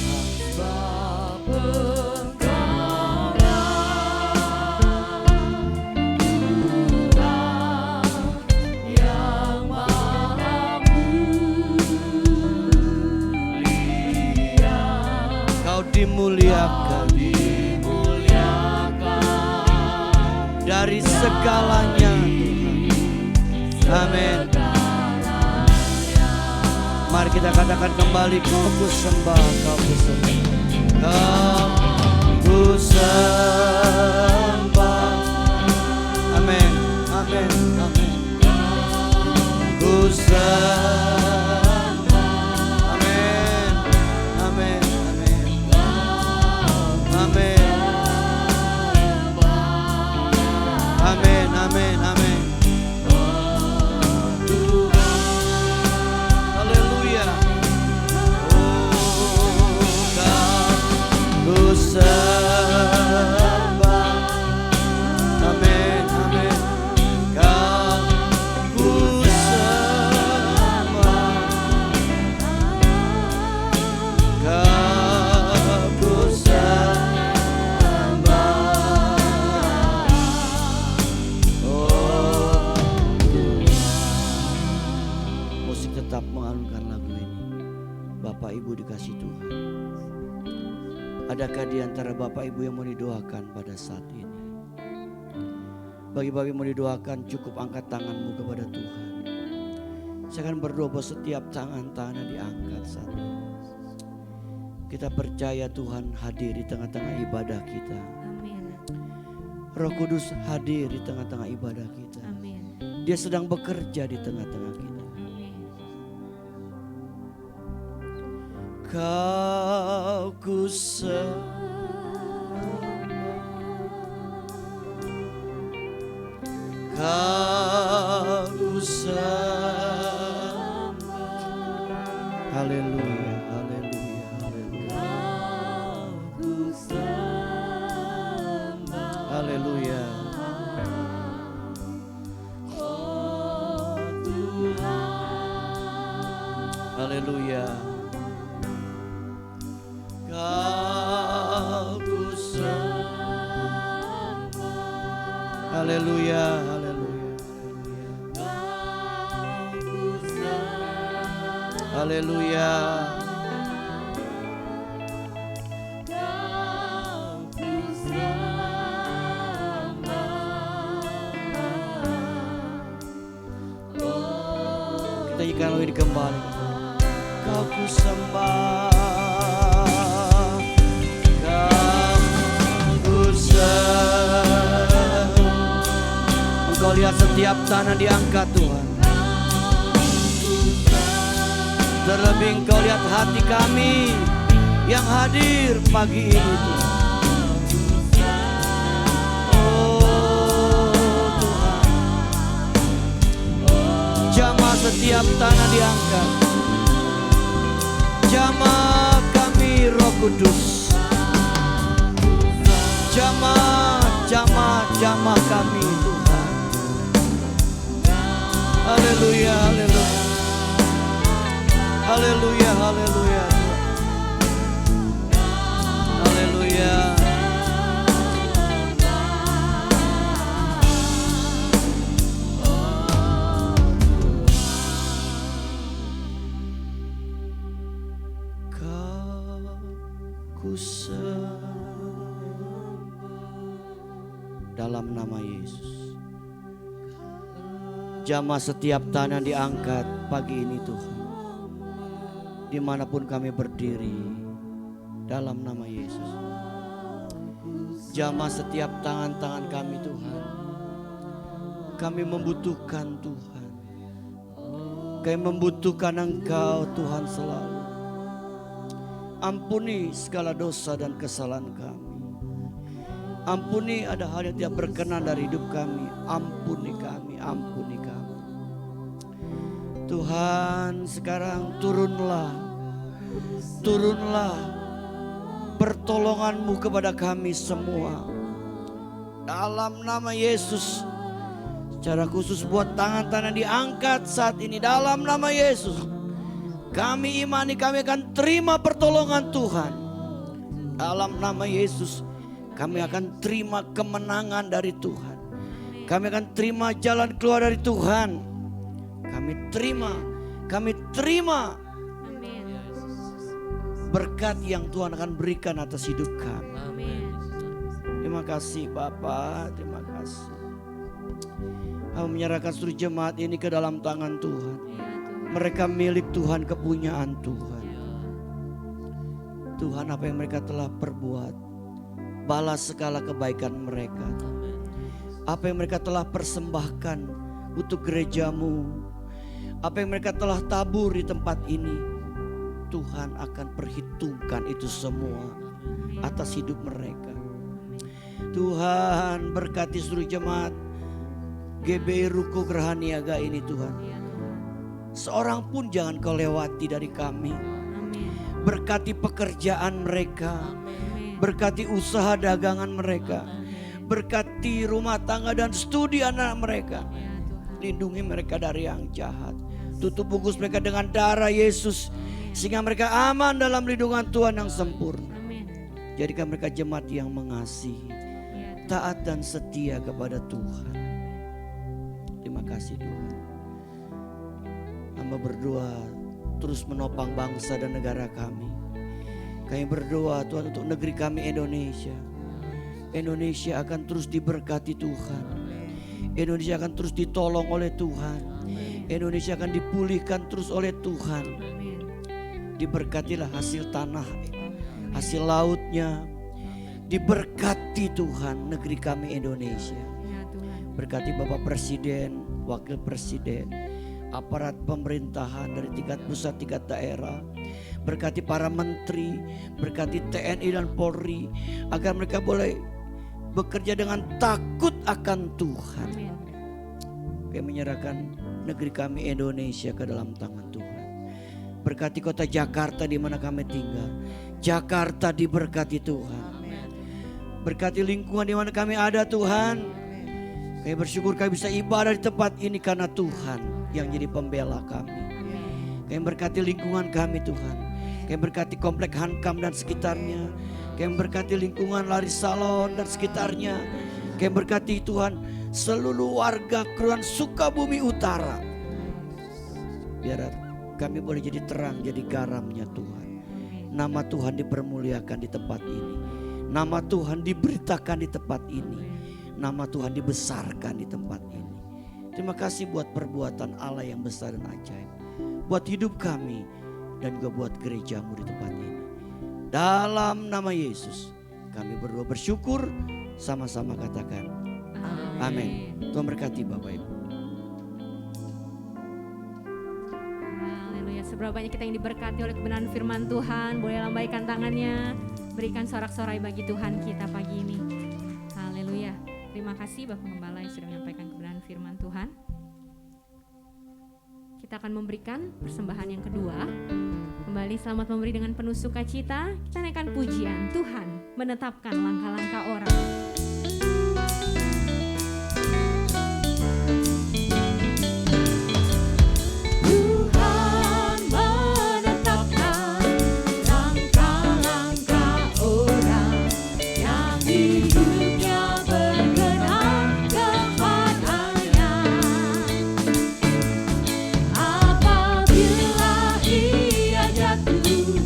Kau dimuliakan dari segalanya. Amin. Mari kita katakan kembali, Kau ku sembah, Kau ku sembah, Kau ku sembah. Amin, amin, amin. Ku sembah. Amin, amin, amin. Amin. Amin, amin, amin. Haleluya. Oh, Kau ku sembah. Amin, amin. Kau ku sembah. Kau ku sembah. Oh, musik tetap mengalunkan lagu ini. Bapak Ibu dikasih Tuhan, adakah di antara Bapak Ibu yang mau didoakan pada saat ini? Bagi Bapak Ibu mau didoakan, cukup angkat tanganmu kepada Tuhan. Saya akan berdoa bahwa setiap tangan-tangan yang diangkat saat ini, kita percaya Tuhan hadir di tengah-tengah ibadah kita. Amin. Roh Kudus hadir di tengah-tengah ibadah kita. Amin. Dia sedang bekerja di tengah-tengah kita. Amin. Kau ku sembah. Kau ku sembah. Haleluya, haleluya, haleluya. Haleluya. Haleluya. Kau ku sembah. Haleluya, haleluya. Haleluya. Kita ikan lagi kembali. Kau ku sembah. Kau ku sembah. Engkau lihat setiap tanah diangkat Tuhan. Terlebih Engkau lihat hati kami yang hadir pagi ini Tuhan. Oh Tuhan, jamah setiap tanah diangkat. Jamah kami Roh Kudus. Jamah kami Tuhan. Haleluya, haleluya. Haleluya, haleluya. Haleluya. Kau ku sembah dalam nama Yesus. Jamah setiap tanah diangkat pagi ini Tuhan. Dimanapun kami berdiri, dalam nama Yesus. Jamah setiap tangan-tangan kami Tuhan. Kami membutuhkan Tuhan. Kami membutuhkan Engkau Tuhan selalu. Ampuni segala dosa dan kesalahan kami. Ampuni ada hal yang tidak berkenan dari hidup kami. Ampuni kami, ampuni kami. Tuhan, sekarang turunlah pertolongan-Mu kepada kami semua. Dalam nama Yesus, secara khusus buat tangan-tangan diangkat saat ini dalam nama Yesus. Kami imani kami akan terima pertolongan Tuhan. Dalam nama Yesus, kami akan terima kemenangan dari Tuhan. Kami akan terima jalan keluar dari Tuhan. Kami terima Amin. berkat yang Tuhan akan berikan atas hidup kami. Amin. Terima kasih Bapak, terima kasih. Kami menyerahkan seluruh jemaat ini ke dalam tangan Tuhan. Ya Tuhan. Mereka milik Tuhan, kepunyaan Tuhan. Ya. Tuhan, apa yang mereka telah perbuat, balas segala kebaikan mereka. Amin. Apa yang mereka telah persembahkan untuk gerejamu, apa yang mereka telah tabur di tempat ini, Tuhan akan perhitungkan itu semua atas hidup mereka. Tuhan, berkati seluruh jemaat GBI Ruko Gerhaniaga ini Tuhan. Ya Tuhan. Seorang pun jangan kau lewati dari kami. Amin. Berkati pekerjaan mereka, Amin. berkati usaha dagangan mereka, berkati rumah tangga dan studi anak mereka. Ya Tuhan. Lindungi mereka dari yang jahat. Tutup bungkus mereka dengan darah Yesus, sehingga mereka aman dalam lindungan Tuhan yang sempurna. Amin. Jadikan mereka jemaat yang mengasihi, Ya Tuhan. taat dan setia kepada Tuhan. Terima kasih Tuhan. Hamba berdoa terus menopang bangsa dan negara kami. Kami berdoa Tuhan untuk negeri kami Indonesia. Indonesia akan terus diberkati Tuhan. Indonesia akan terus ditolong oleh Tuhan. Indonesia akan dipulihkan terus oleh Tuhan. Amin. Diberkatilah hasil tanah, hasil lautnya. Diberkati Tuhan negeri kami Indonesia. Ya Tuhan. Berkati Bapak Presiden, Wakil Presiden, aparat pemerintahan dari tingkat pusat, tingkat daerah. Berkati para menteri, berkati TNI dan Polri, agar mereka boleh bekerja dengan takut akan Tuhan. Amin. Kami menyerahkan negeri kami Indonesia ke dalam tangan Tuhan. Berkati kota Jakarta di mana kami tinggal. Jakarta diberkati Tuhan. Berkati lingkungan di mana kami ada Tuhan. Kami bersyukur kami bisa ibadah di tempat ini karena Tuhan yang jadi pembela kami. Kami berkati lingkungan kami Tuhan. Kami berkati komplek Hankam dan sekitarnya. Kami berkati lingkungan Lari Salon dan sekitarnya. Kami berkati Tuhan seluruh warga Kelurahan Sukabumi Utara. Biar kami boleh jadi terang, jadi garamnya Tuhan. Nama Tuhan dipermuliakan di tempat ini. Nama Tuhan diberitakan di tempat ini. Nama Tuhan dibesarkan di tempat ini. Terima kasih buat perbuatan Allah yang besar dan ajaib. Buat hidup kami dan juga buat gerejamu di tempat ini. Dalam nama Yesus kami berdoa bersyukur, sama-sama katakan amin. Tuhan berkati Bapak Ibu. Haleluya. Seberapa banyak kita yang diberkati oleh kebenaran firman Tuhan. Boleh lambaikan tangannya, berikan sorak-sorai bagi Tuhan kita pagi ini. Haleluya. Terima kasih Bapak Gembala yang sudah menyampaikan kebenaran firman Tuhan. Kita akan memberikan persembahan yang kedua. Kembali selamat memberi dengan penuh sukacita. Kita naikkan pujian Tuhan menetapkan langkah-langkah orang. Tuhan menetapkan langkah-langkah orang yang hidupnya berkenan kepadanya. Apabila ia jatuh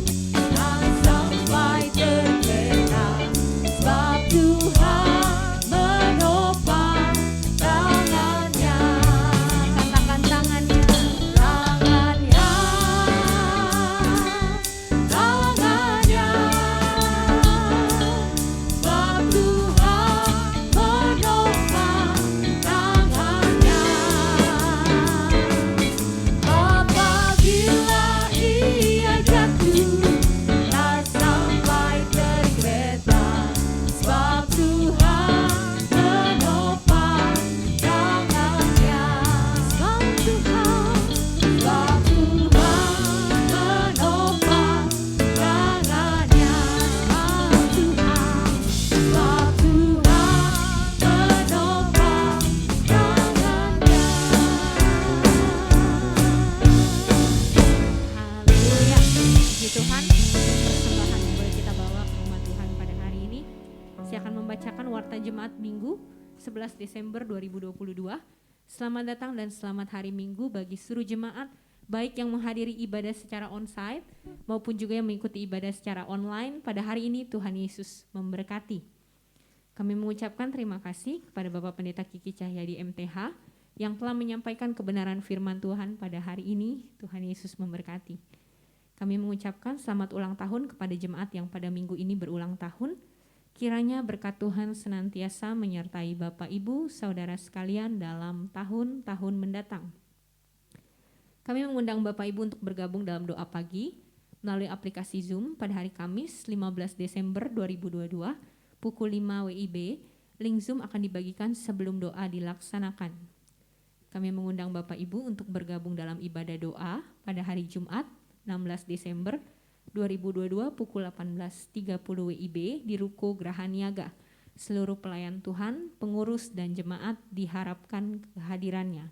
dan sampai terlena, sebab Tuhan menopang tangannya. Katakan tangannya, tangannya, tangannya. Sebab Tuhan menopang tangannya. Apabila ia jatuh tak sampai tergeletak, sebab Tuhan menopang tangannya. Sebab Tuhan menopang tangannya. Sebab Tuhan menopang tangannya. Haleluya. Puji Tuhan, persembahan yang boleh kita bawa ke rumah Tuhan pada hari ini. Saya akan membacakan warta jemaat Minggu 11 Desember 2022. Selamat datang dan selamat hari Minggu bagi seluruh jemaat baik yang menghadiri ibadah secara onsite maupun juga yang mengikuti ibadah secara online pada hari ini. Tuhan Yesus memberkati. Kami mengucapkan terima kasih kepada Bapak Pendeta Kiki Cahyadi MTH yang telah menyampaikan kebenaran firman Tuhan pada hari ini. Tuhan Yesus memberkati. Kami mengucapkan selamat ulang tahun kepada jemaat yang pada minggu ini berulang tahun. Kiranya berkat Tuhan senantiasa menyertai Bapak, Ibu, Saudara sekalian dalam tahun-tahun mendatang. Kami mengundang Bapak Ibu untuk bergabung dalam doa pagi melalui aplikasi Zoom pada hari Kamis 15 Desember 2022 pukul 5 WIB. Link Zoom akan dibagikan sebelum doa dilaksanakan. Kami mengundang Bapak Ibu untuk bergabung dalam ibadah doa pada hari Jumat 16 Desember 2022 pukul 18.30 WIB di Ruko Geraha Niaga. Seluruh pelayan Tuhan, pengurus dan jemaat diharapkan kehadirannya.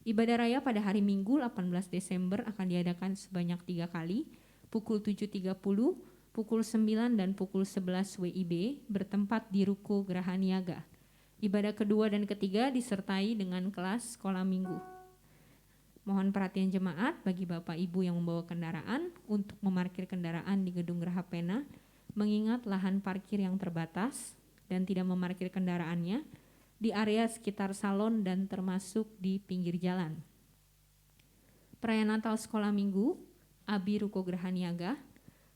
Ibadah raya pada hari Minggu 18 Desember akan diadakan sebanyak 3 kali, pukul 7.30, pukul 9 dan pukul 11 WIB bertempat di Ruko Geraha Niaga. Ibadah kedua dan ketiga disertai dengan kelas sekolah minggu. Mohon perhatian jemaat bagi Bapak Ibu yang membawa kendaraan untuk memarkir kendaraan di Gedung Geraha Pena, mengingat lahan parkir yang terbatas dan tidak memarkir kendaraannya di area sekitar salon dan termasuk di pinggir jalan. Perayaan Natal Sekolah Minggu ABI Ruko Geraha Niaga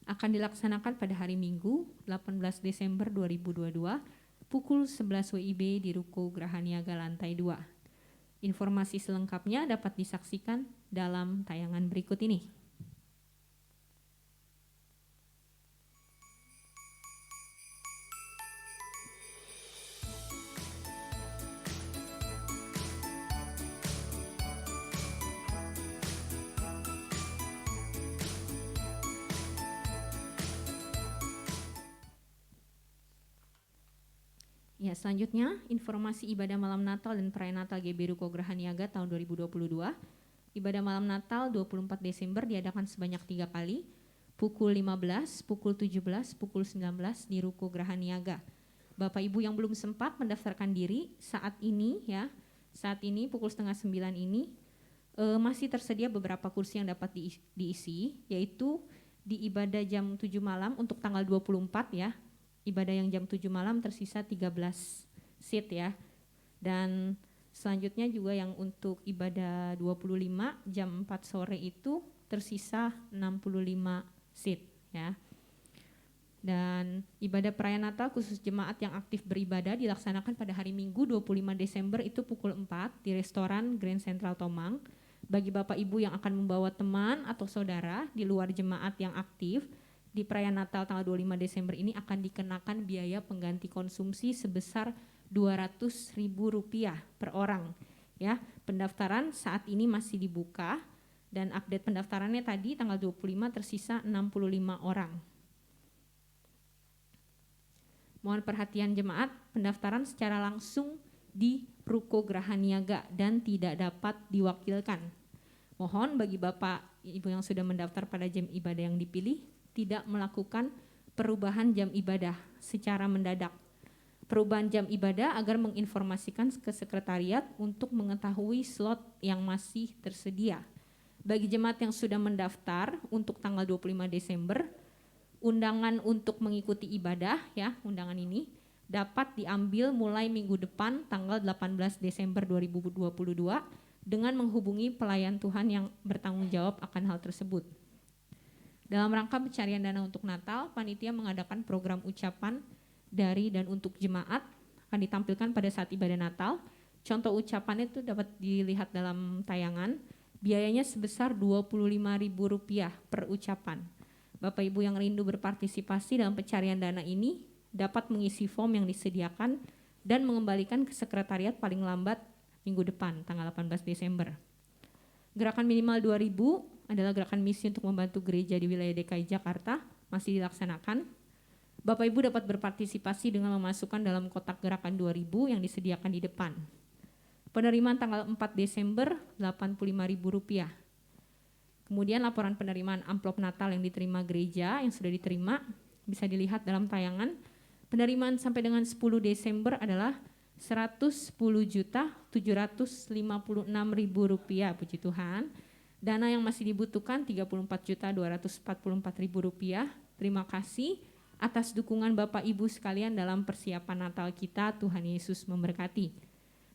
akan dilaksanakan pada hari Minggu 18 Desember 2022 pukul 11 WIB di Ruko Geraha Niaga lantai 2. Informasi selengkapnya dapat disaksikan dalam tayangan berikut ini. Ya, selanjutnya informasi ibadah malam Natal dan perayaan Natal GB Ruko Geraha Niaga tahun 2022. Ibadah malam Natal 24 Desember diadakan sebanyak 3 kali, pukul 15, pukul 17, pukul 19 di Ruko Geraha Niaga. Bapak Ibu yang belum sempat mendaftarkan diri saat ini pukul 8:30 ini masih tersedia beberapa kursi yang dapat diisi, yaitu di ibadah jam 7 malam untuk tanggal 24 ya. Ibadah yang jam 7 malam tersisa 13 seat ya. Dan selanjutnya juga yang untuk ibadah 25 jam 4 sore itu tersisa 65 seat ya. Dan ibadah perayaan Natal khusus jemaat yang aktif beribadah dilaksanakan pada hari Minggu 25 Desember itu pukul 4 di restoran Grand Central Tomang. Bagi Bapak Ibu yang akan membawa teman atau saudara di luar jemaat yang aktif, di perayaan Natal tanggal 25 Desember ini akan dikenakan biaya pengganti konsumsi sebesar Rp200.000 per orang. Ya, pendaftaran saat ini masih dibuka dan update pendaftarannya tadi tanggal 25 tersisa 65 orang. Mohon perhatian jemaat, pendaftaran secara langsung di Ruko Geraha Niaga dan tidak dapat diwakilkan. Mohon bagi Bapak Ibu yang sudah mendaftar pada jam ibadah yang dipilih tidak melakukan perubahan jam ibadah secara mendadak. Perubahan jam ibadah agar menginformasikan ke sekretariat untuk mengetahui slot yang masih tersedia. Bagi jemaat yang sudah mendaftar untuk tanggal 25 Desember, undangan untuk mengikuti ibadah ya, undangan ini dapat diambil mulai minggu depan tanggal 18 Desember 2022 dengan menghubungi pelayan Tuhan yang bertanggung jawab akan hal tersebut. Dalam rangka pencarian dana untuk Natal, panitia mengadakan program ucapan dari dan untuk jemaat akan ditampilkan pada saat ibadah Natal. Contoh ucapannya itu dapat dilihat dalam tayangan. Biayanya sebesar Rp25.000 per ucapan. Bapak Ibu yang rindu berpartisipasi dalam pencarian dana ini dapat mengisi form yang disediakan dan mengembalikan ke sekretariat paling lambat minggu depan tanggal 18 Desember. Gerakan minimal 2.000 adalah gerakan misi untuk membantu gereja di wilayah DKI Jakarta masih dilaksanakan. Bapak Ibu dapat berpartisipasi dengan memasukkan dalam kotak gerakan 2.000 yang disediakan di depan. Penerimaan tanggal 4 Desember Rp85.000. Kemudian laporan penerimaan amplop Natal yang diterima gereja yang sudah diterima bisa dilihat dalam tayangan. Penerimaan sampai dengan 10 Desember adalah Rp110.756.000, puji Tuhan. Dana yang masih dibutuhkan Rp34.244.000. Terima kasih atas dukungan Bapak Ibu sekalian dalam persiapan Natal kita. Tuhan Yesus memberkati.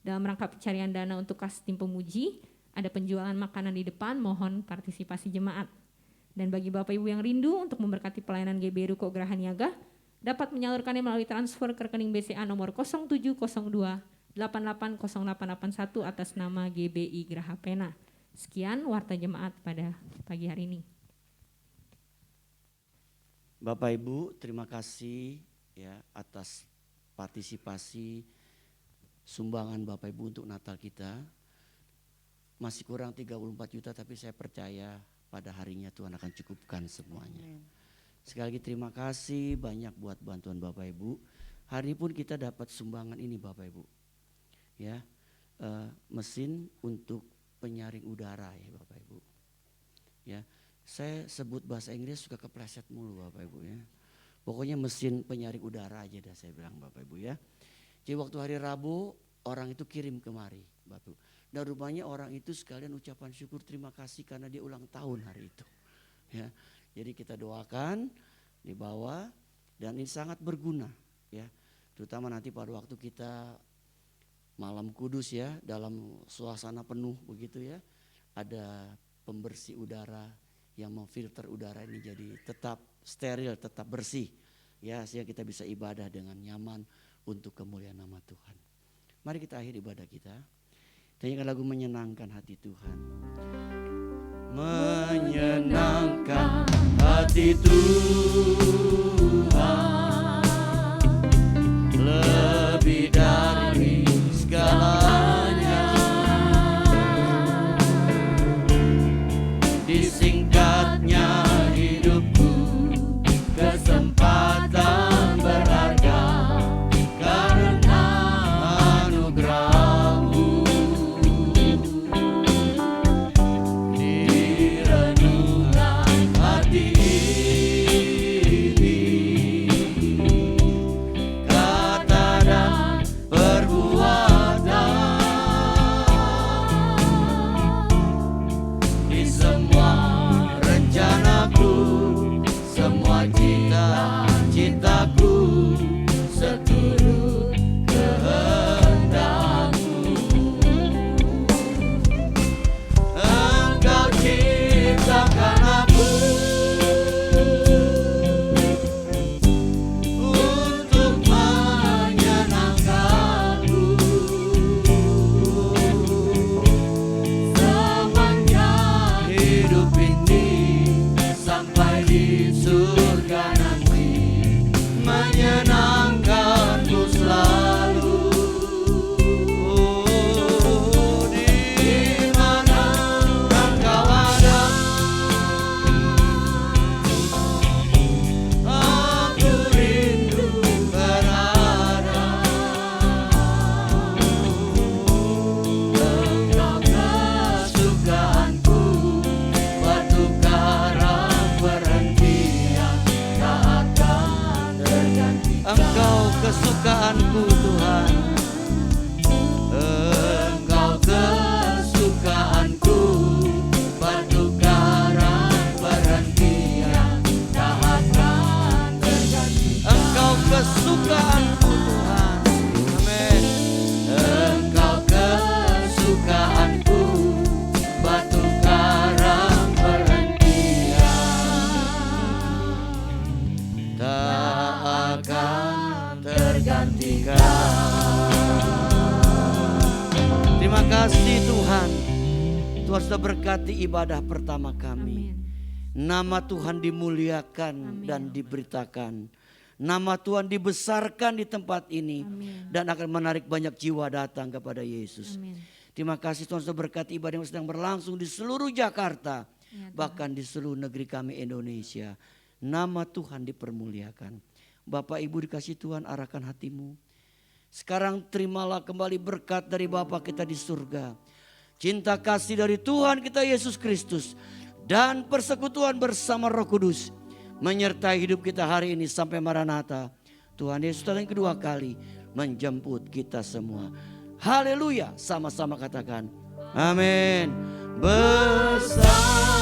Dalam rangka pencarian dana untuk kas tim pemuji, ada penjualan makanan di depan, mohon partisipasi jemaat. Dan bagi Bapak Ibu yang rindu untuk memberkati pelayanan GBI Ruko Geraha Niaga, dapat menyalurkannya melalui transfer ke rekening BCA nomor 0702 880881 atas nama GBI Geraha Pena. Sekian warta jemaat pada pagi hari ini. Bapak Ibu, terima kasih ya atas partisipasi sumbangan Bapak Ibu untuk Natal kita. Masih kurang 34 juta, tapi saya percaya pada harinya Tuhan akan cukupkan semuanya. Sekali lagi terima kasih banyak buat bantuan Bapak Ibu. Hari ini pun kita dapat sumbangan ini Bapak Ibu. Ya, mesin untuk penyaring udara ya Bapak Ibu. Ya, saya sebut bahasa Inggris suka kepleset mulu Bapak Ibu ya. Pokoknya mesin penyaring udara aja dah saya bilang Bapak Ibu ya. Jadi waktu hari Rabu orang itu kirim kemari Bapak Ibu. Dan rupanya orang itu sekalian ucapan syukur terima kasih karena dia ulang tahun hari itu. Ya, jadi kita doakan dibawa dan ini sangat berguna ya. Terutama nanti pada waktu kita malam kudus ya dalam suasana penuh begitu ya. Ada pembersih udara yang memfilter udara ini jadi tetap steril, tetap bersih. Ya, sehingga kita bisa ibadah dengan nyaman untuk kemuliaan nama Tuhan. Mari kita akhiri ibadah kita. Kita nyanyikan lagu menyenangkan hati Tuhan. Menyenangkan hati Tuhan lebih dari segalanya. Disingkatnya hidupku, kesempatan berharga karena anugerah-Mu. Di renungan hati ini, kata dan perbuatan, di semua rencanaku, semua cita-citaku, seturut kehendak-Mu. Engkau ciptakan aku untuk menyenangkan-Mu. Sepanjang hidup ini sampai di surga nanti, menyenangkan-Mu selalu. Di mana Engkau ada, aku rindu berada. Engkau kesukaanku, batu karang perhentian tak akan tergantikan. Engkau kesukaanku Tuhan, Engkau kesukaanku, batu karang perhentian tak akan tergantikan. Engkau kesukaanku Tuhan, amin. Engkau kesukaanku, batu karang perhentian tak akan tergantikan. Terima kasih Tuhan. Tuhan sudah berkati ibadah pertama kami. Amin. Nama Tuhan dimuliakan Amin. dan diberitakan. Nama Tuhan dibesarkan di tempat ini. Amin. Dan akan menarik banyak jiwa datang kepada Yesus. Amin. Terima kasih Tuhan sudah berkati ibadah yang sedang berlangsung di seluruh Jakarta. Ya, Tuhan. Bahkan di seluruh negeri kami Indonesia. Nama Tuhan dipermuliakan. Bapak Ibu dikasih Tuhan, arahkan hatimu. Sekarang terimalah kembali berkat dari Bapa kita di surga. Cinta kasih dari Tuhan kita Yesus Kristus. Dan persekutuan bersama Roh Kudus. Menyertai hidup kita hari ini sampai Maranatha. Tuhan Yesus datang kedua kali menjemput kita semua. Haleluya, sama-sama katakan amin. bersama